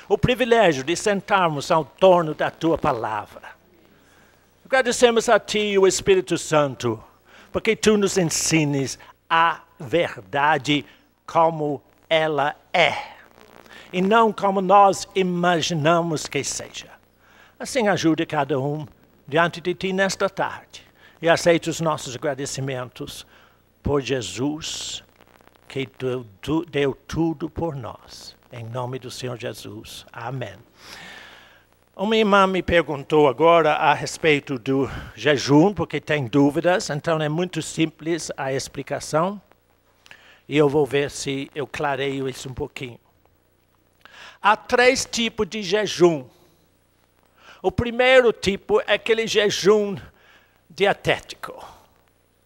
o privilégio de sentarmos ao torno da Tua Palavra. Agradecemos a Ti, o Espírito Santo, porque Tu nos ensines a verdade como ela é, e não como nós imaginamos que seja. Assim ajude cada um diante de Ti nesta tarde, e aceite os nossos agradecimentos por Jesus, que deu tudo por nós. Em nome do Senhor Jesus. Amém. Uma irmã me perguntou agora a respeito do jejum, porque tem dúvidas, então é muito simples a explicação. E eu vou ver se eu clareio isso um pouquinho. Há 3 tipos de jejum. O primeiro tipo é aquele jejum dietético,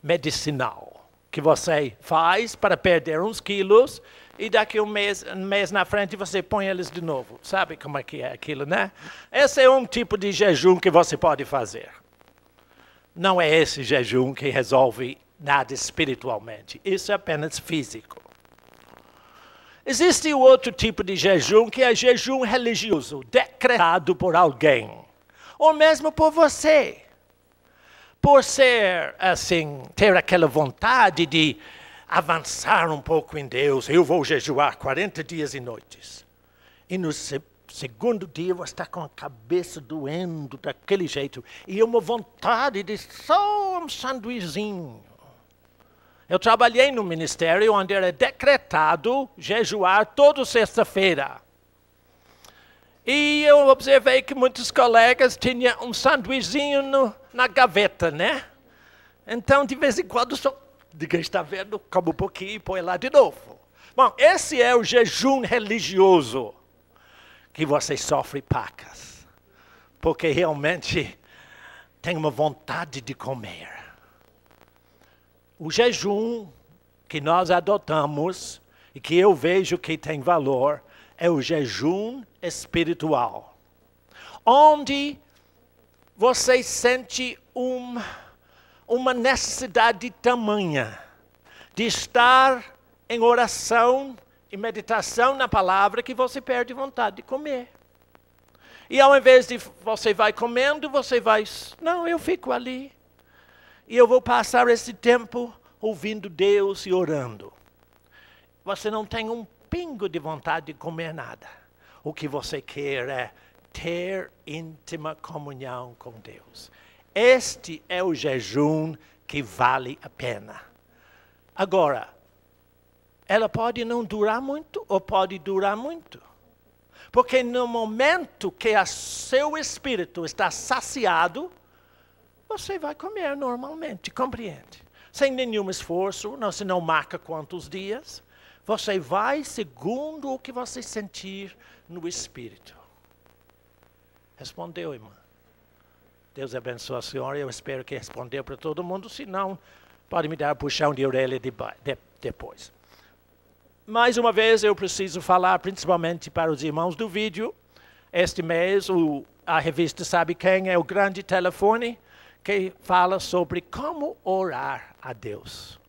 medicinal, que você faz para perder uns quilos e daqui um mês na frente você põe eles de novo. Sabe como é que é aquilo, né? Esse é um tipo de jejum que você pode fazer. Não é esse jejum que resolve nada espiritualmente. Isso é apenas físico. Existe o outro tipo de jejum, que é jejum religioso, decretado por alguém, ou mesmo por você. Por ser, assim, ter aquela vontade de avançar um pouco em Deus, eu vou jejuar 40 dias e noites. E no segundo dia você está com a cabeça doendo daquele jeito, e uma vontade de só um sanduizinho. Eu trabalhei no ministério onde era decretado jejuar toda sexta-feira. E eu observei que muitos colegas tinham um sanduizinho na gaveta, né? Então, de vez em quando, diga, está vendo, come um pouquinho e põe lá de novo. Bom, esse é o jejum religioso, que você sofre pacas, porque realmente tem uma vontade de comer. O jejum que nós adotamos e que eu vejo que tem valor é o jejum espiritual, onde você sente uma necessidade tamanha de estar em oração e meditação na palavra que você perde vontade de comer. E ao invés de você vai comendo, você vai, não, eu fico ali. E eu vou passar esse tempo ouvindo Deus e orando. Você não tem um pingo de vontade de comer nada. O que você quer é ter íntima comunhão com Deus. Este é o jejum que vale a pena. Agora, ela pode não durar muito ou pode durar muito. Porque no momento que o seu espírito está saciado, você vai comer normalmente, compreende? Sem nenhum esforço, você não marca quantos dias. Você vai segundo o que você sentir no espírito. Respondeu, irmã? Deus abençoe a senhora. Eu espero que respondeu para todo mundo. Se não, pode me dar um puxão de orelha depois. Mais uma vez, eu preciso falar principalmente para os irmãos do vídeo. Este mês, a revista Sabe Quem é o grande telefone que fala sobre como orar a Deus.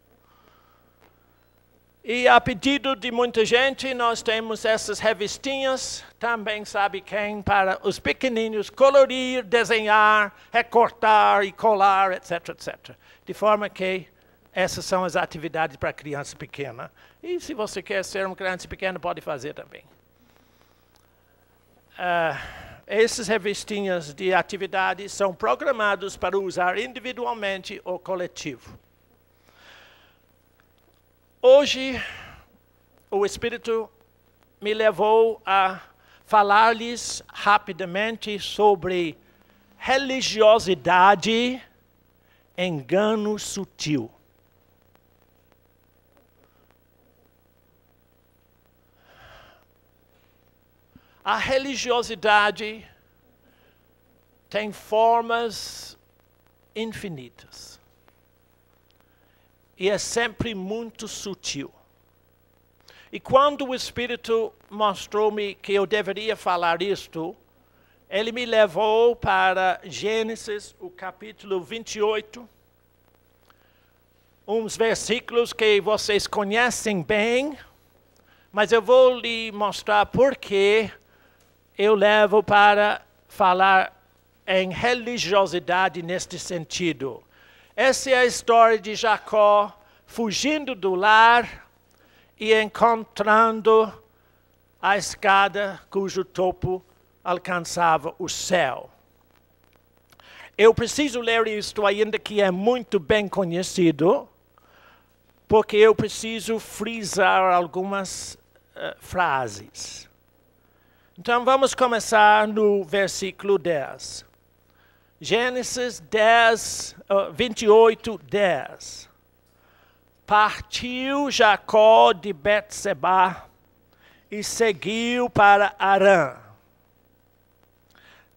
E a pedido de muita gente, nós temos essas revistinhas, também Sabe Quem, para os pequeninos colorir, desenhar, recortar e colar, etc, etc. De forma que essas são as atividades para criança pequena. E se você quer ser uma criança pequena, pode fazer também. Essas revistinhas de atividades são programadas para usar individualmente ou coletivo. Hoje, o Espírito me levou a falar-lhes rapidamente sobre religiosidade, engano sutil. A religiosidade tem formas infinitas. E é sempre muito sutil. E quando o Espírito mostrou-me que eu deveria falar isto, ele me levou para Gênesis, o capítulo 28, uns versículos que vocês conhecem bem, mas eu vou lhe mostrar por que eu levo para falar em religiosidade neste sentido. Essa é a história de Jacó fugindo do lar e encontrando a escada cujo topo alcançava o céu. Eu preciso ler isto ainda que é muito bem conhecido, porque eu preciso frisar algumas frases. Então vamos começar no versículo 10. Gênesis 28, 10. Partiu Jacó de Betseba e seguiu para Harã.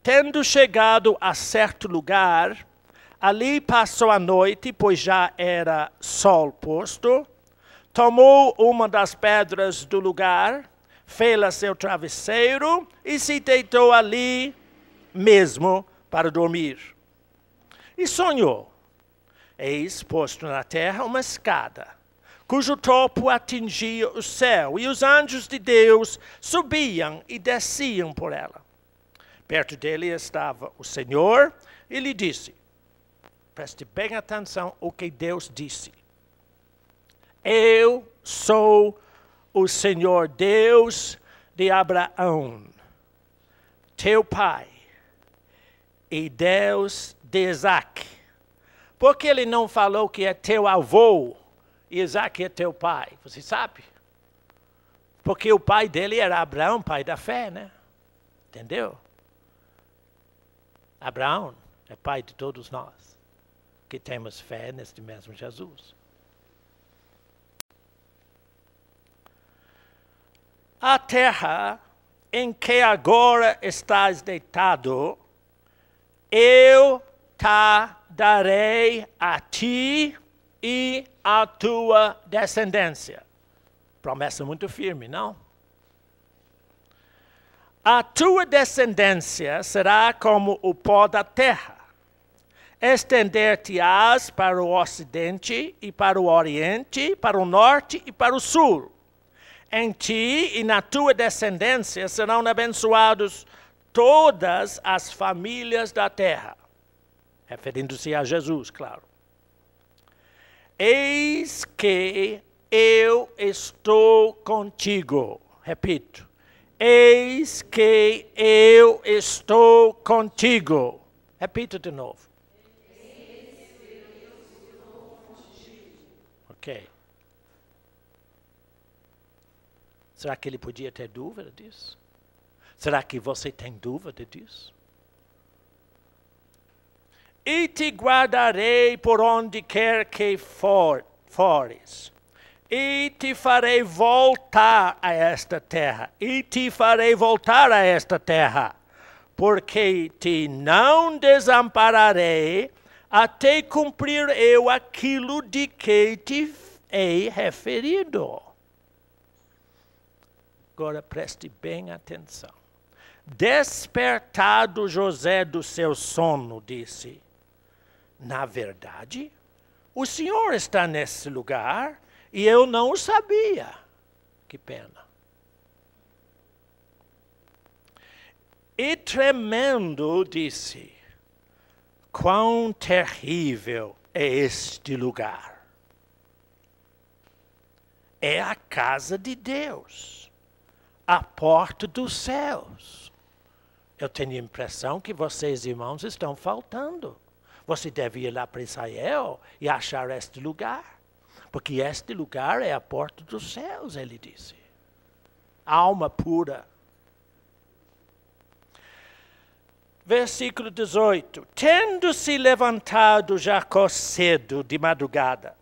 Tendo chegado a certo lugar, ali passou a noite, pois já era sol posto. Tomou uma das pedras do lugar, fê-la seu travesseiro e se deitou ali mesmo para dormir. E sonhou. Eis posto na terra uma escada, cujo topo atingia o céu, e os anjos de Deus subiam e desciam por ela. Perto dele estava o Senhor e lhe disse, preste bem atenção ao que Deus disse. Eu sou o Senhor Deus de Abraão, teu pai, e Deus de Isaac. Por que ele não falou que é teu avô e Isaac é teu pai? Você sabe? Porque o pai dele era Abraão, pai da fé, né? Entendeu? Abraão é pai de todos nós, que temos fé neste mesmo Jesus. A terra em que agora estás deitado, eu te darei a ti e à tua descendência. Promessa muito firme, não? A tua descendência será como o pó da terra. Estender-te-ás para o ocidente e para o oriente, para o norte e para o sul. Em ti e na tua descendência serão abençoados todas as famílias da terra. Referindo-se a Jesus, claro. Eis que eu estou contigo. Repito. Eis que eu estou contigo. Repita de novo. Eis que eu estou contigo. Ok. Será que ele podia ter dúvida disso? Será que você tem dúvida disso? E te guardarei por onde quer que fores. E te farei voltar a esta terra. E te farei voltar a esta terra. Porque te não desampararei até cumprir eu aquilo de que te hei referido. Agora preste bem atenção. Despertado José do seu sono, disse, na verdade, o Senhor está nesse lugar e eu não o sabia. Que pena. E tremendo disse, quão terrível é este lugar. É a casa de Deus, a porta dos céus. Eu tenho a impressão que vocês, irmãos, estão faltando. Você deve ir lá para Israel e achar este lugar. Porque este lugar é a porta dos céus, ele disse. Alma pura. Versículo 18. Tendo-se levantado Jacó cedo de madrugada,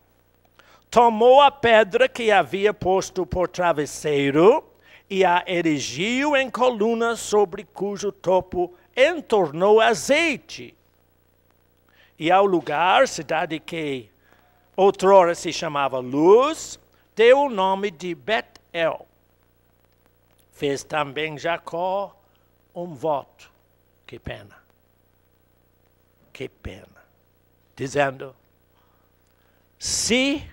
tomou a pedra que havia posto por travesseiro e a erigiu em colunas sobre cujo topo entornou azeite. E ao lugar, cidade que outrora se chamava Luz, deu o nome de Bet-El. Fez também Jacó um voto. Que pena. Que pena. Dizendo, se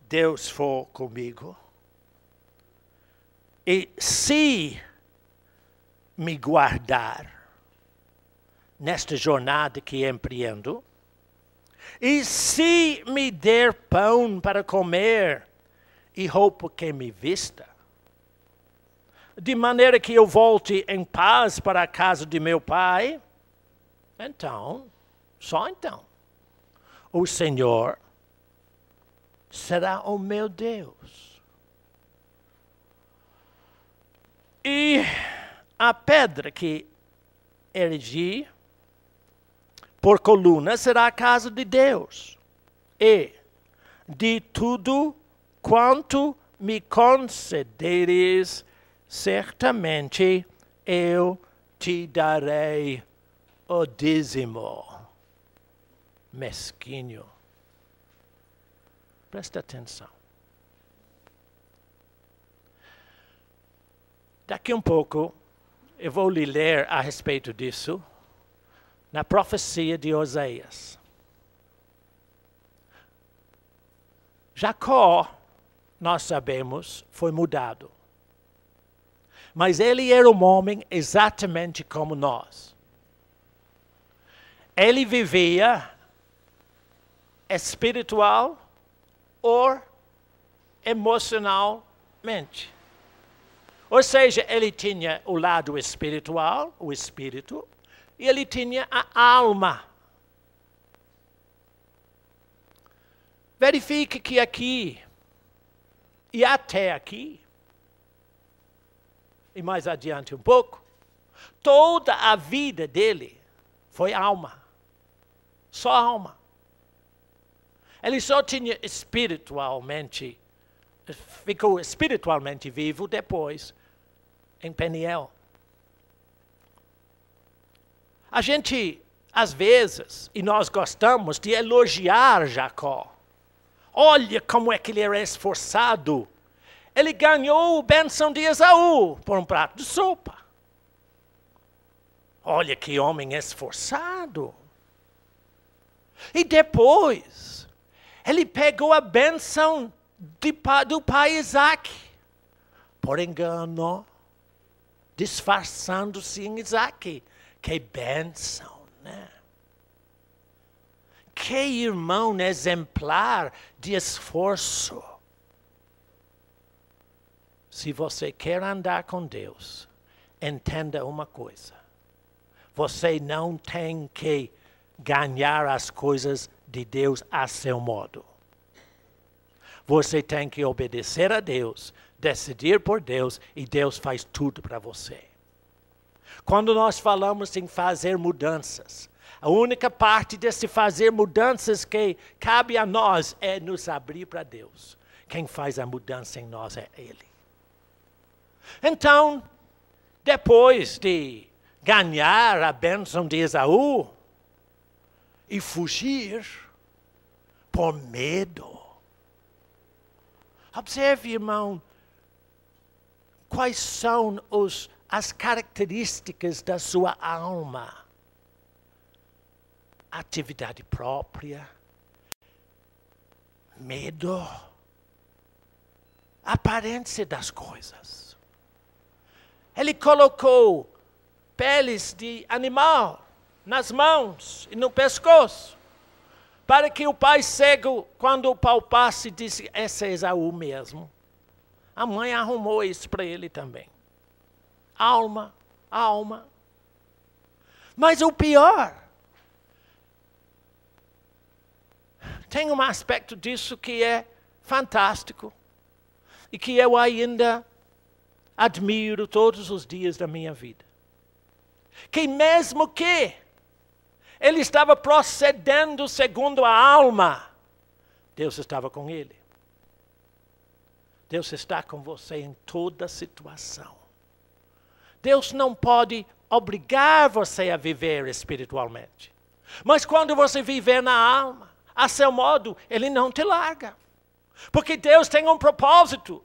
Deus for comigo, e se me guardar nesta jornada que empreendo, e se me der pão para comer e roupa que me vista, de maneira que eu volte em paz para a casa de meu pai, então, só então, o Senhor será o meu Deus. E a pedra que erigi por coluna será a casa de Deus. E de tudo quanto me concederes, certamente eu te darei o dízimo. Mesquinho. Presta atenção. Daqui um pouco, eu vou lhe ler a respeito disso na profecia de Oséias. Jacó, nós sabemos, foi mudado. Mas ele era um homem exatamente como nós. Ele vivia espiritual ou emocionalmente. Ou seja, ele tinha o lado espiritual, o espírito, e ele tinha a alma. Verifique que aqui, e até aqui, e mais adiante um pouco, toda a vida dele foi alma. Só alma. Ele só tinha espiritualmente, ficou espiritualmente vivo depois, em Peniel. A gente, às vezes, e nós gostamos de elogiar Jacó. Olha como é que ele era esforçado. Ele ganhou a bênção de Esaú por um prato de sopa. Olha que homem esforçado. E depois, ele pegou a bênção do pai Isaac, por engano, disfarçando-se em Isaac. Que bênção, né? Que irmão exemplar de esforço. Se você quer andar com Deus, entenda uma coisa. Você não tem que ganhar as coisas de Deus a seu modo. Você tem que obedecer a Deus, decidir por Deus, e Deus faz tudo para você. Quando nós falamos em fazer mudanças, a única parte desse fazer mudanças que cabe a nós é nos abrir para Deus. Quem faz a mudança em nós é Ele. Então, depois de ganhar a bênção de Esaú e fugir por medo. Observe, irmão, quais são as características da sua alma. Atividade própria, medo, aparência das coisas. Ele colocou peles de animal nas mãos e no pescoço, para que o pai cego, quando o palpasse, disse, esse é Esaú mesmo. A mãe arrumou isso para ele também. Alma, alma. Mas o pior, tem um aspecto disso que é fantástico e que eu ainda admiro todos os dias da minha vida. Que mesmo que ele estava procedendo segundo a alma, Deus estava com ele. Deus está com você em toda situação. Deus não pode obrigar você a viver espiritualmente. Mas quando você viver na alma, a seu modo, Ele não te larga. Porque Deus tem um propósito.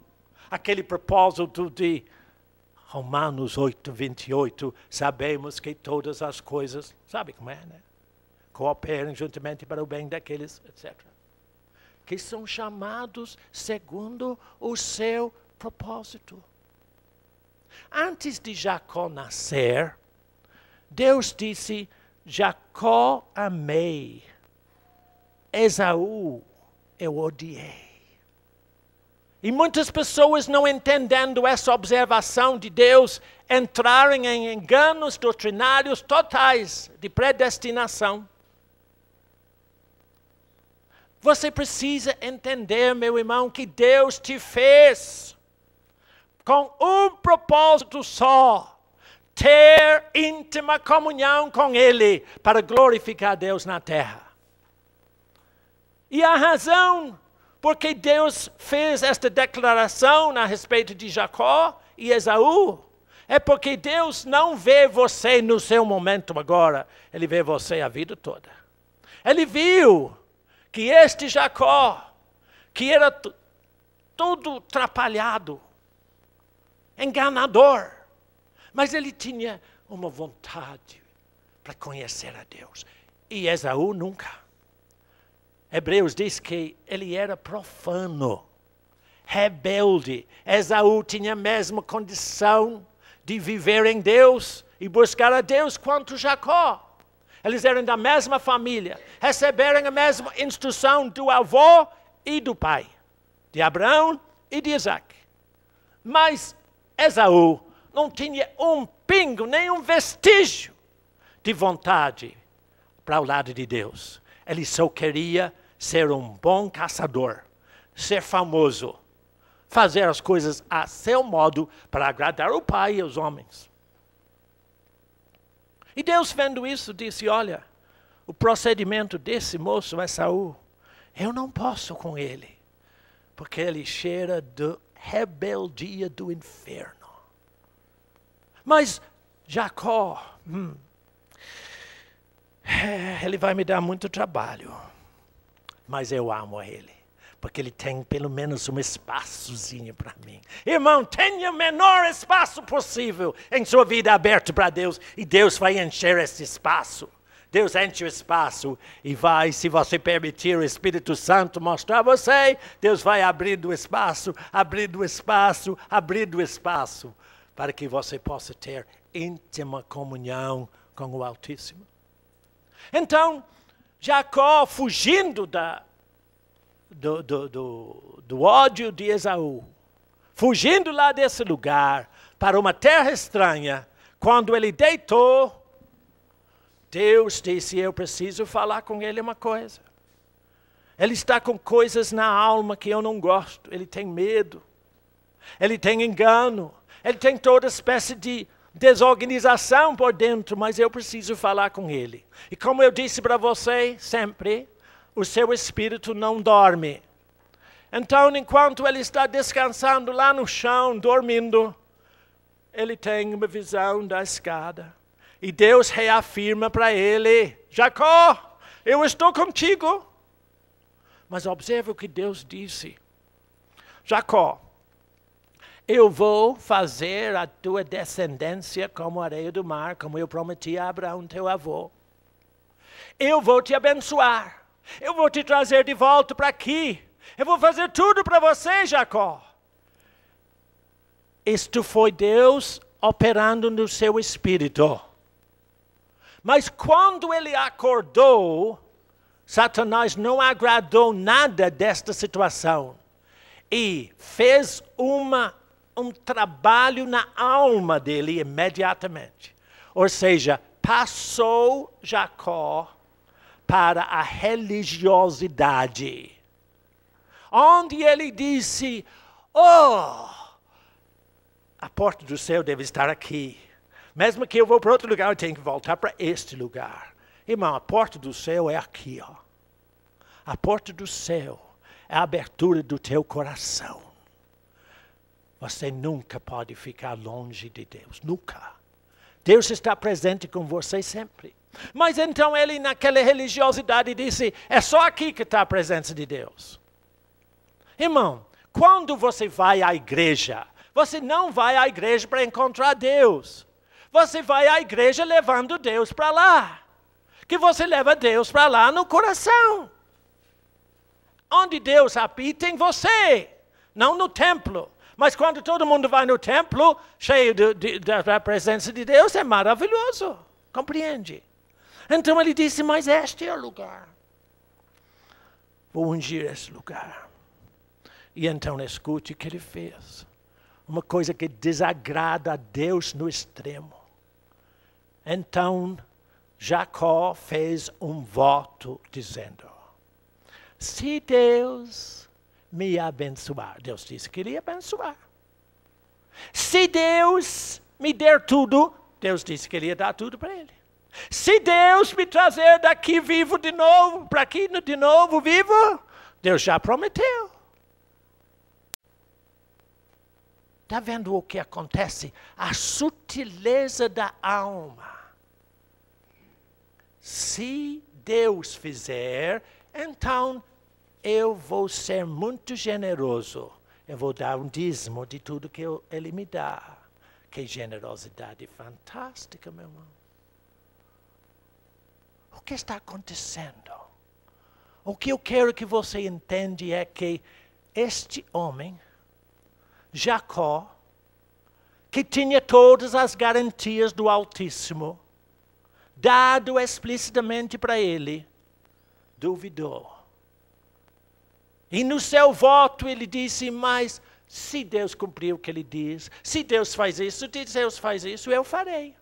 Aquele propósito de Romanos 8, 28, sabemos que todas as coisas, sabe como é, né? Cooperam juntamente para o bem daqueles, etc. Que são chamados segundo o seu propósito. Antes de Jacó nascer, Deus disse, Jacó amei, Esaú eu odiei. E muitas pessoas não entendendo essa observação de Deus, entraram em enganos doutrinários totais de predestinação. Você precisa entender, meu irmão, que Deus te fez com um propósito só, ter íntima comunhão com Ele, para glorificar Deus na terra. E a razão porque Deus fez esta declaração a respeito de Jacó e Esaú, é porque Deus não vê você no seu momento agora, Ele vê você a vida toda. Ele viu que este Jacó, que era todo atrapalhado, enganador, mas ele tinha uma vontade para conhecer a Deus. E Esaú nunca. Hebreus diz que ele era profano, rebelde. Esaú tinha a mesma condição de viver em Deus e buscar a Deus quanto Jacó. Eles eram da mesma família, receberam a mesma instrução do avô e do pai, de Abraão e de Isaac. Mas Esaú não tinha um pingo, nem um vestígio de vontade para o lado de Deus. Ele só queria ser um bom caçador, ser famoso, fazer as coisas a seu modo para agradar o pai e os homens. E Deus, vendo isso, disse, olha, o procedimento desse moço, Esaú, eu não posso com ele, porque ele cheira de rebeldia do inferno. Mas Jacó, ele vai me dar muito trabalho, mas eu amo ele, porque ele tem pelo menos um espaçozinho para mim. Irmão, tenha o menor espaço possível em sua vida aberto para Deus, e Deus vai encher esse espaço. Deus enche o espaço e vai, se você permitir o Espírito Santo mostrar a você, Deus vai abrindo o espaço, abrindo o espaço, abrindo o espaço, para que você possa ter íntima comunhão com o Altíssimo. Então, Jacó, fugindo do ódio de Esaú, fugindo lá desse lugar, para uma terra estranha, quando ele deitou, Deus disse, eu preciso falar com ele uma coisa. Ele está com coisas na alma que eu não gosto, ele tem medo, ele tem engano, ele tem toda espécie de desorganização por dentro, mas eu preciso falar com ele. E como eu disse para você, sempre, o seu espírito não dorme. Então, enquanto ele está descansando lá no chão, dormindo, ele tem uma visão da escada. E Deus reafirma para ele, Jacó, eu estou contigo. Mas observe o que Deus disse. Jacó, eu vou fazer a tua descendência como a areia do mar, como eu prometi a Abraão, teu avô. Eu vou te abençoar. Eu vou te trazer de volta para aqui. Eu vou fazer tudo para você, Jacó. Isto foi Deus operando no seu espírito. Mas quando ele acordou, Satanás não agradou nada desta situação. E fez um trabalho na alma dele imediatamente. Ou seja, passou Jacó para a religiosidade. Onde ele disse, a porta do céu deve estar aqui. Mesmo que eu vou para outro lugar, eu tenho que voltar para este lugar. Irmão, a porta do céu é aqui, ó. A porta do céu é a abertura do teu coração. Você nunca pode ficar longe de Deus, nunca. Deus está presente com você sempre. Mas então ele, naquela religiosidade, disse, é só aqui que está a presença de Deus. Irmão, quando você vai à igreja, você não vai à igreja para encontrar Deus. Você vai à igreja levando Deus para lá. Que você leva Deus para lá no coração. Onde Deus habita em você, não no templo. Mas quando todo mundo vai no templo, cheio da presença de Deus, é maravilhoso. Compreende? Então ele disse, mas este é o lugar. Vou ungir esse lugar. E então escute o que ele fez. Uma coisa que desagrada a Deus no extremo. Então, Jacó fez um voto dizendo, se Deus me abençoar, Deus disse que iria abençoar. Se Deus me der tudo, Deus disse que iria dar tudo para ele. Se Deus me trazer daqui vivo de novo, para aqui de novo vivo, Deus já prometeu. Está vendo o que acontece? A sutileza da alma. Se Deus fizer, então eu vou ser muito generoso. Eu vou dar um dízimo de tudo que Ele me dá. Que generosidade fantástica, meu irmão. O que está acontecendo? O que eu quero que você entenda é que este homem, Jacó, que tinha todas as garantias do Altíssimo, dado explicitamente para ele, duvidou. E no seu voto ele disse, mas se Deus cumprir o que ele diz, se Deus faz isso, se Deus faz isso, eu farei.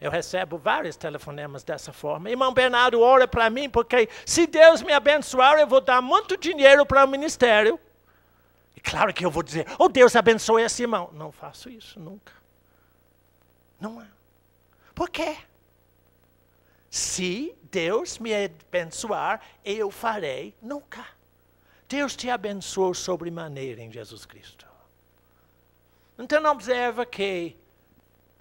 Eu recebo vários telefonemas dessa forma. Irmão Bernardo, ora para mim, porque se Deus me abençoar, eu vou dar muito dinheiro para o ministério. E claro que eu vou dizer, oh Deus abençoe esse irmão. Não faço isso nunca. Não é. Por quê? Se Deus me abençoar, eu farei nunca. Deus te abençoou sobremaneira em Jesus Cristo. Então observa que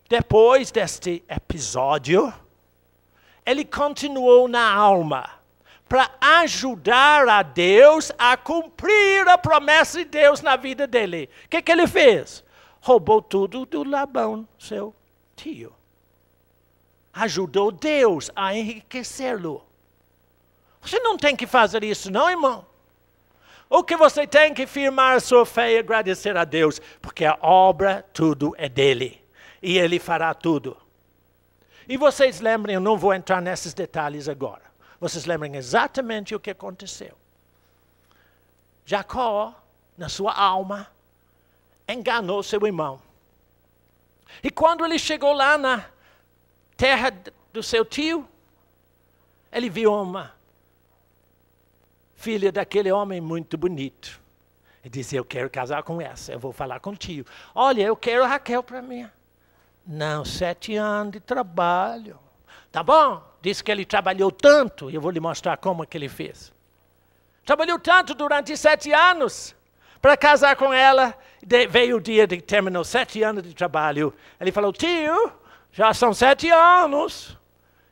depois deste episódio, ele continuou na alma para ajudar a Deus a cumprir a promessa de Deus na vida dele. O que ele fez? Roubou tudo do Labão, seu tio. Ajudou Deus a enriquecê-lo. Você não tem que fazer isso, não, irmão? O que você tem que firmar a sua fé e agradecer a Deus, porque a obra, tudo é dele. E ele fará tudo. E vocês lembrem, eu não vou entrar nesses detalhes agora. Vocês lembram exatamente o que aconteceu. Jacó, na sua alma, enganou seu irmão. E quando ele chegou lá na terra do seu tio, ele viu uma filha daquele homem muito bonito. Ele disse, eu quero casar com essa, eu vou falar contigo. Olha, eu quero Raquel para mim. Não, 7 anos de trabalho. Tá bom? Disse que ele trabalhou tanto, e eu vou lhe mostrar como que ele fez. Trabalhou tanto durante 7 anos para casar com ela. Veio o dia que terminou 7 anos de trabalho. Ele falou, tio, já são 7 anos.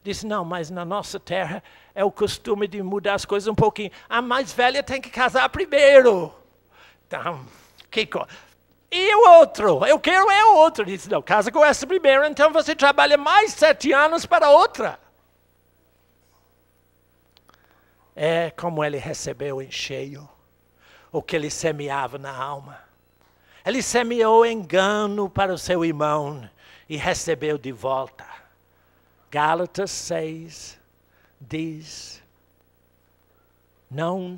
Disse, não, mas na nossa terra é o costume de mudar as coisas um pouquinho. A mais velha tem que casar primeiro. Então, que coisa. E o outro? Eu quero é o outro. Disse, não, casa com essa primeiro, então você trabalha mais 7 anos para outra. É como ele recebeu em cheio o que ele semeava na alma. Ele semeou engano para o seu irmão e recebeu de volta. Gálatas 6 diz, não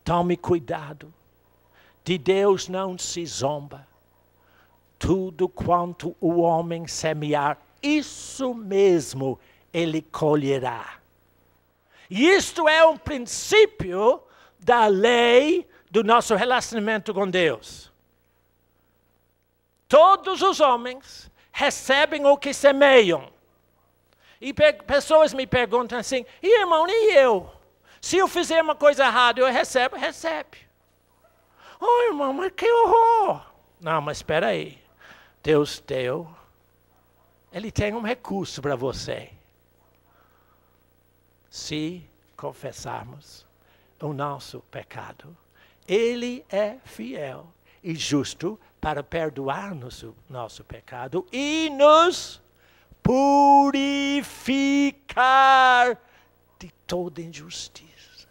tome cuidado. De Deus não se zomba. Tudo quanto o homem semear, isso mesmo ele colherá. E isto é um princípio da lei do nosso relacionamento com Deus. Todos os homens recebem o que semeiam. E pessoas me perguntam assim, irmão, e eu? Se eu fizer uma coisa errada, eu recebo? Recebe. Oh, irmão, mas que horror! Não, mas espera aí. Deus deu. Ele tem um recurso para você. Se confessarmos o nosso pecado, Ele é fiel e justo para perdoar-nos o nosso pecado e nos purificar de toda injustiça.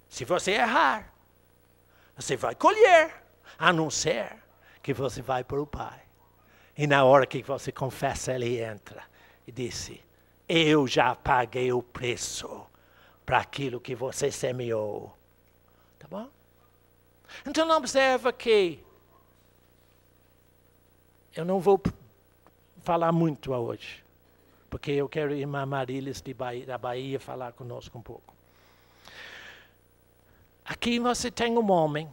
Se você errar, Você vai colher, a não ser que você vai para o Pai. E na hora que você confessa, Ele entra e disse, eu já paguei o preço para aquilo que você semeou. Tá bom? Então observa que eu não vou falar muito hoje, porque eu quero a irmã Marilis da Bahia falar conosco um pouco. Aqui você tem um homem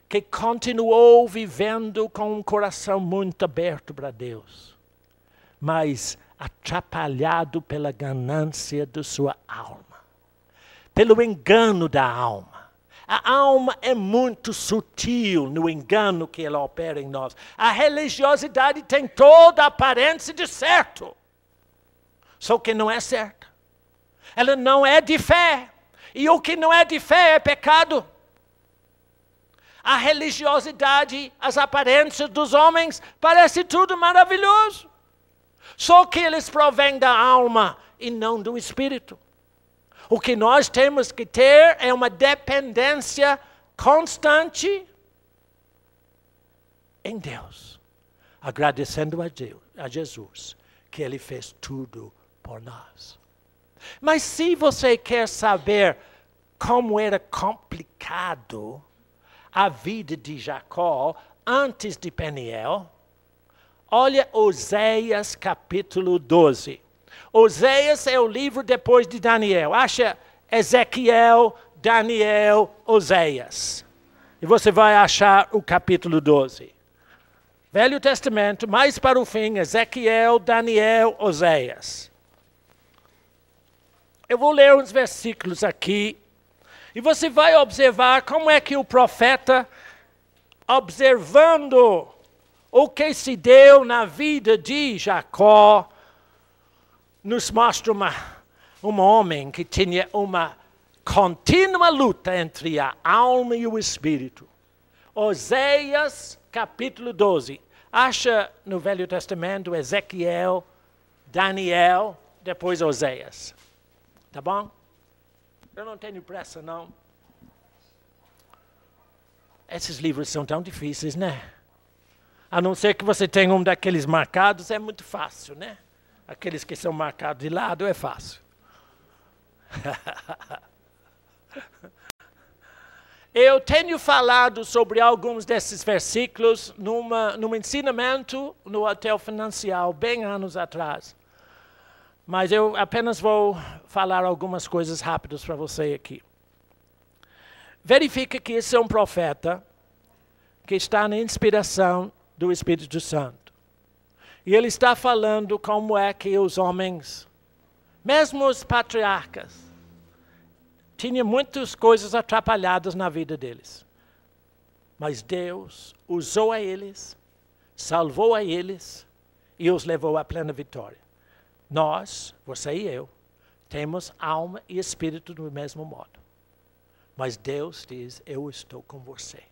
que continuou vivendo com um coração muito aberto para Deus, mas atrapalhado pela ganância de sua alma, pelo engano da alma. A alma é muito sutil no engano que ela opera em nós. A religiosidade tem toda a aparência de certo, só que não é certo. Ela não é de fé, e o que não é de fé é pecado. A religiosidade, as aparências dos homens, parece tudo maravilhoso. Só que eles provêm da alma e não do espírito. O que nós temos que ter é uma dependência constante em Deus. Agradecendo a Jesus, que Ele fez tudo por nós. Mas se você quer saber como era complicado a vida de Jacó antes de Peniel, olha Oséias capítulo 12. Oséias é o livro depois de Daniel. Acha Ezequiel, Daniel, Oséias. E você vai achar o capítulo 12. Velho Testamento, mais para o fim, Ezequiel, Daniel, Oséias. Eu vou ler uns versículos aqui. E você vai observar como é que o profeta, observando o que se deu na vida de Jacó, nos mostra um homem que tinha uma contínua luta entre a alma e o espírito. Oséias, capítulo 12. Acha no Velho Testamento Ezequiel, Daniel, depois Oséias. Tá bom? Eu não tenho pressa, não. Esses livros são tão difíceis, né? A não ser que você tenha um daqueles marcados, é muito fácil, né? Aqueles que são marcados de lado é fácil. Eu tenho falado sobre alguns desses versículos num ensinamento no Hotel Financial, bem anos atrás. Mas eu apenas vou falar algumas coisas rápidas para você aqui. Verifica que esse é um profeta que está na inspiração do Espírito Santo. E ele está falando como é que os homens, mesmo os patriarcas, tinham muitas coisas atrapalhadas na vida deles. Mas Deus usou a eles, salvou a eles e os levou à plena vitória. Nós, você e eu, temos alma e espírito do mesmo modo. Mas Deus diz, eu estou com você.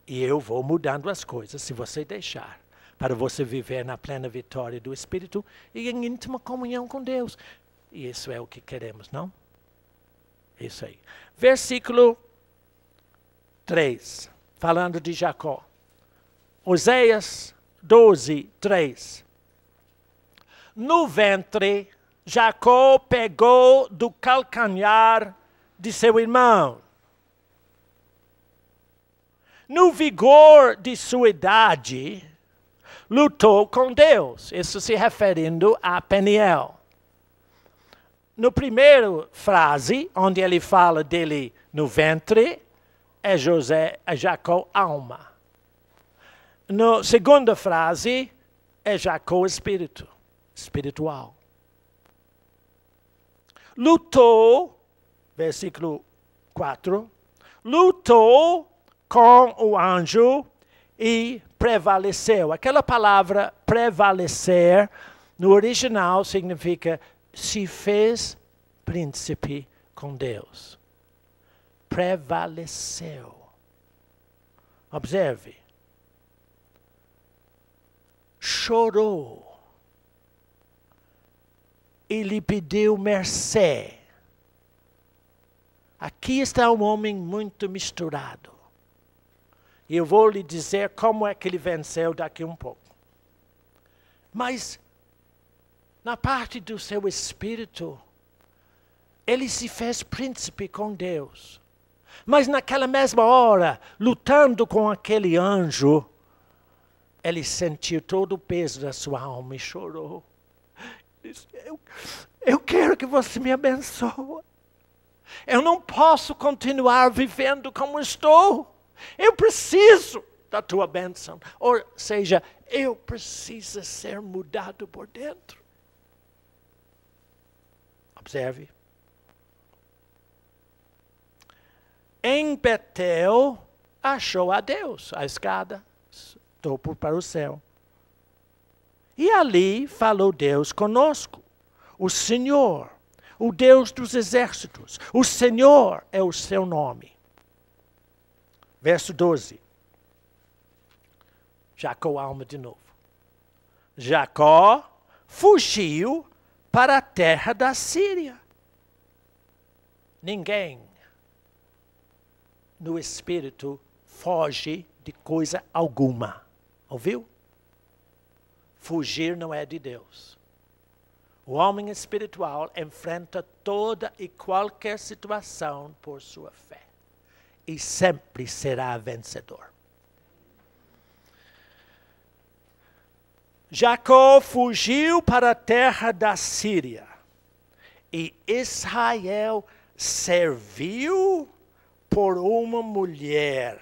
E eu vou mudando as coisas se você deixar, para você viver na plena vitória do Espírito e em íntima comunhão com Deus. E isso é o que queremos, não? Isso aí. Versículo 3, falando de Jacó. Oséias 12, 3. No ventre, Jacó pegou do calcanhar de seu irmão. No vigor de sua idade, lutou com Deus. Isso se referindo a Peniel. No primeiro frase, onde ele fala dele no ventre, é Jacó alma. Na segunda frase, é Jacó espiritual. Lutou, versículo 4, lutou com o anjo e prevaleceu. Aquela palavra prevalecer, no original, significa se fez príncipe com Deus. Prevaleceu. Observe. Chorou. E lhe pediu mercê. Aqui está um homem muito misturado. E eu vou lhe dizer como é que ele venceu daqui um pouco. Mas, na parte do seu espírito, ele se fez príncipe com Deus. Mas naquela mesma hora, lutando com aquele anjo, ele sentiu todo o peso da sua alma e chorou. Disse, eu quero que você me abençoe. Eu não posso continuar vivendo como estou. Eu preciso da tua bênção. Ou seja, eu preciso ser mudado por dentro. Observe. Em Betel, achou a Deus, a escada, topo para o céu. E ali falou Deus conosco, o Senhor, o Deus dos exércitos. O Senhor é o seu nome. Verso 12. Jacó alma de novo. Jacó fugiu para a terra da Síria. Ninguém no espírito foge de coisa alguma. Ouviu? Fugir não é de Deus. O homem espiritual enfrenta toda e qualquer situação por sua fé. E sempre será vencedor. Jacó fugiu para a terra da Síria. E Israel serviu por uma mulher.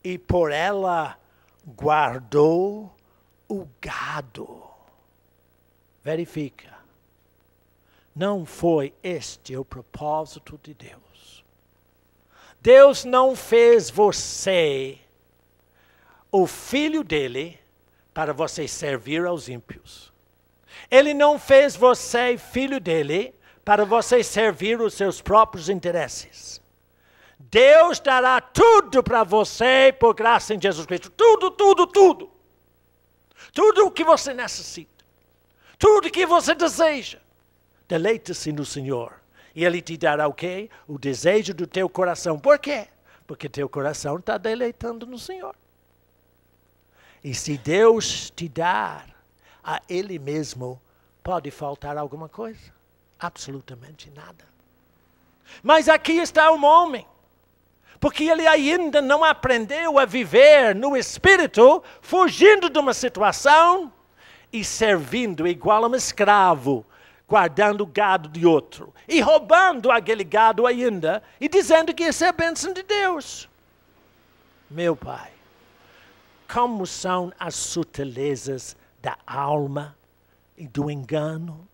E por ela guardou o gado. Verifica. Não foi este o propósito de Deus. Deus não fez você, o filho dele, para você servir aos ímpios. Ele não fez você, filho dele, para você servir os seus próprios interesses. Deus dará tudo para você por graça em Jesus Cristo. Tudo, tudo, tudo. Tudo o que você necessita. Tudo o que você deseja. Deleite-se no Senhor. E Ele te dará o quê? O desejo do teu coração. Por quê? Porque teu coração está deleitando no Senhor. E se Deus te dar a Ele mesmo, pode faltar alguma coisa? Absolutamente nada. Mas aqui está um homem. Porque ele ainda não aprendeu a viver no Espírito, fugindo de uma situação e servindo igual a um escravo, guardando o gado de outro. E roubando aquele gado ainda, e dizendo que isso é a bênção de Deus. Meu Pai, como são as sutilezas da alma e do engano?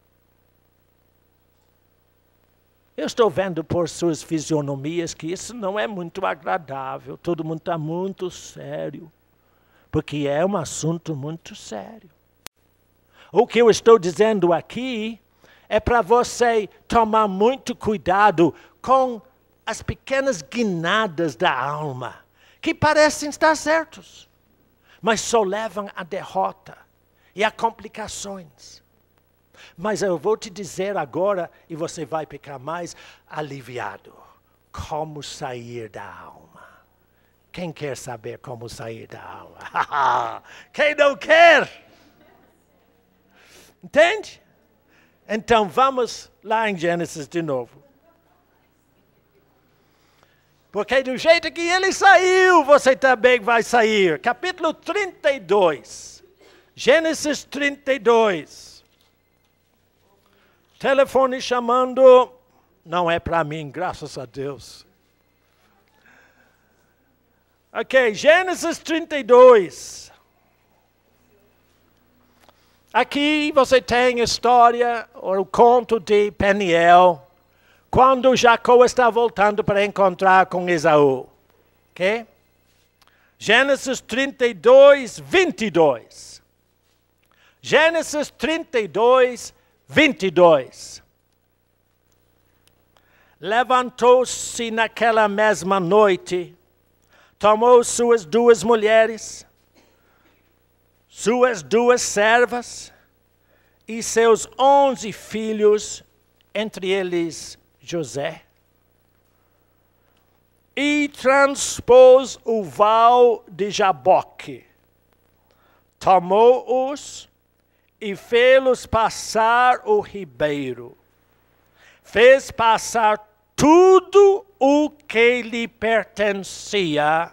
Eu estou vendo por suas fisionomias que isso não é muito agradável. Todo mundo está muito sério. Porque é um assunto muito sério. O que eu estou dizendo aqui é para você tomar muito cuidado com as pequenas guinadas da alma, que parecem estar certos, mas só levam à derrota e a complicações. Mas eu vou te dizer agora, e você vai ficar mais aliviado, como sair da alma. Quem quer saber como sair da alma? Quem não quer? Entende? Então vamos lá em Gênesis de novo. Porque do jeito que ele saiu, você também vai sair. Capítulo 32. Gênesis 32. Telefone chamando, não é para mim, graças a Deus. Ok, Gênesis 32. Aqui você tem a história, ou o conto de Peniel, quando Jacó está voltando para encontrar com Esaú. Ok? Gênesis 32, 22. Gênesis 32, 22. Levantou-se naquela mesma noite, tomou suas duas mulheres, suas duas servas e seus 11 filhos, entre eles José. e transpôs o val de Jaboque. Tomou-os e fê-los passar o ribeiro. Fez passar tudo o que lhe pertencia,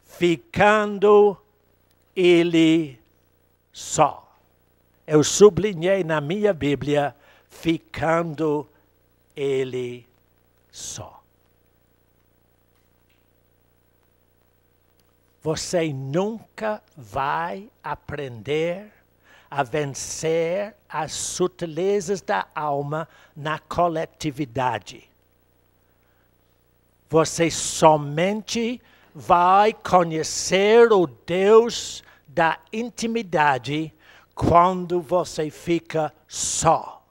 ficando ele só. Eu sublinhei na minha Bíblia, ficando ele só. Você nunca vai aprender a vencer as sutilezas da alma na coletividade. Você somente vai conhecer o Deus da intimidade quando você fica só.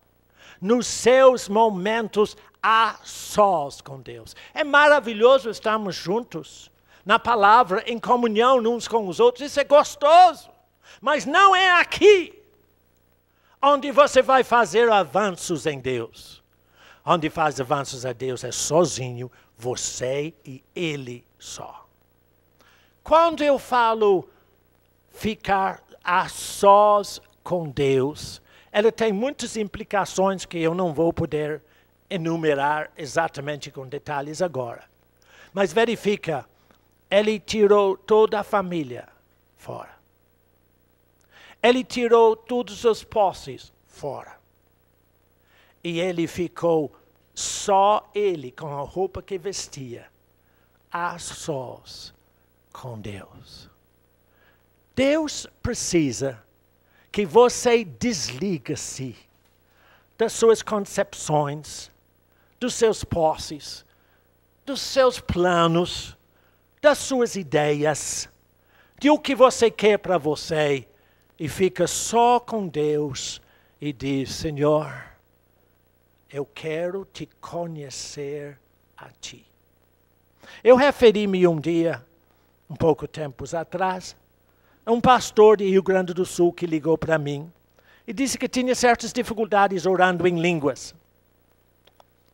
Nos seus momentos a sós com Deus. É maravilhoso estarmos juntos na palavra, em comunhão uns com os outros. Isso é gostoso. Mas não é aqui onde você vai fazer avanços em Deus. Onde faz avanços a Deus é sozinho, você e Ele só. Quando eu falo ficar a sós com Deus, ela tem muitas implicações que eu não vou poder enumerar exatamente com detalhes agora. Mas verifica, ele tirou toda a família fora. Ele tirou todas as suas posses fora. E ele ficou só ele, com a roupa que vestia, a sós com Deus. Deus precisa que você desliga-se das suas concepções, dos seus posses, dos seus planos, das suas ideias, de o que você quer para você, e fica só com Deus e diz, Senhor, eu quero te conhecer a ti. Eu referi-me um dia, um pouco tempos atrás, a um pastor de Rio Grande do Sul que ligou para mim e disse que tinha certas dificuldades orando em línguas.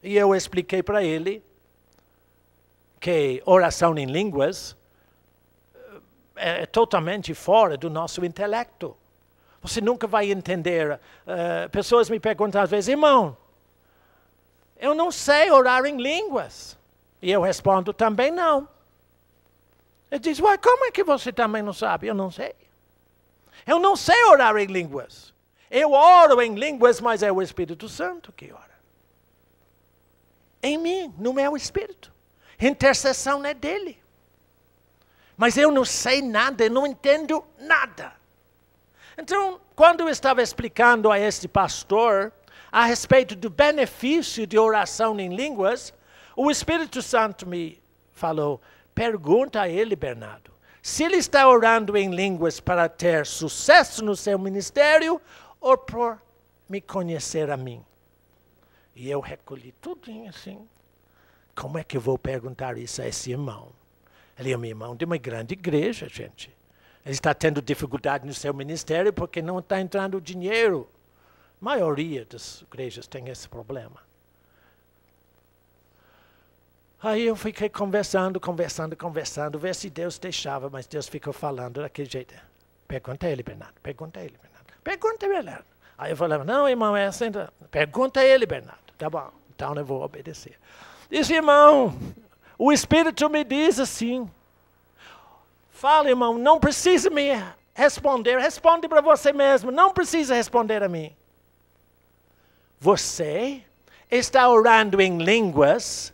E eu expliquei para ele que oração em línguas é totalmente fora do nosso intelecto. Você nunca vai entender. Pessoas me perguntam às vezes, irmão, eu não sei orar em línguas. E eu respondo, também não. Ele diz, uai, como é que você também não sabe? Eu não sei. Eu não sei orar em línguas. Eu oro em línguas, mas é o Espírito Santo que ora. Em mim, no meu espírito. Intercessão é dele. Mas eu não sei nada, eu não entendo nada. Então, quando eu estava explicando a este pastor a respeito do benefício de oração em línguas, o Espírito Santo me falou, pergunta a ele, Bernardo, se ele está orando em línguas para ter sucesso no seu ministério ou por me conhecer a mim. E eu recolhi tudo assim. Como é que eu vou perguntar isso a esse irmão? Ele é um irmão de uma grande igreja, gente. Ele está tendo dificuldade no seu ministério porque não está entrando dinheiro. A maioria das igrejas tem esse problema. Aí eu fiquei conversando, ver se Deus deixava, mas Deus ficou falando daquele jeito. Pergunta a ele, Bernardo, pergunta a ele, Bernardo. Pergunta a ele, Bernardo. Aí eu falava, não, irmão, é assim. Pergunta a ele, Bernardo. Tá bom, então eu vou obedecer. Disse, irmão, o Espírito me diz assim. Fala, irmão, não precisa me responder. Responde para você mesmo, não precisa responder a mim. Você está orando em línguas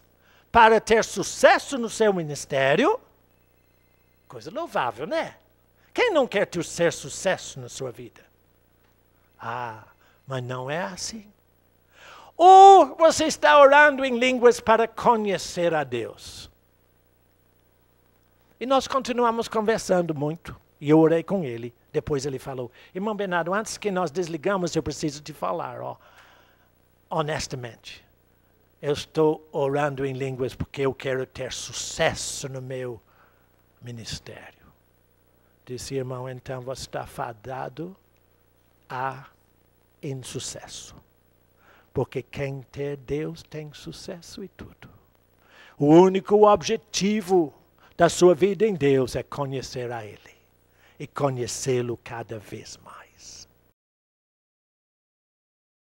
para ter sucesso no seu ministério? Coisa louvável, né? Quem não quer ter sucesso na sua vida? Ah, mas não é assim. Ou você está orando em línguas para conhecer a Deus? E nós continuamos conversando muito. E eu orei com ele. Depois ele falou, irmão Bernardo, antes que nós desligamos, eu preciso te falar, ó, honestamente. Eu estou orando em línguas porque eu quero ter sucesso no meu ministério. Disse, irmão, então você está fadado a insucesso. Porque quem tem Deus tem sucesso e tudo. O único objetivo da sua vida em Deus é conhecer a Ele. E conhecê-lo cada vez mais.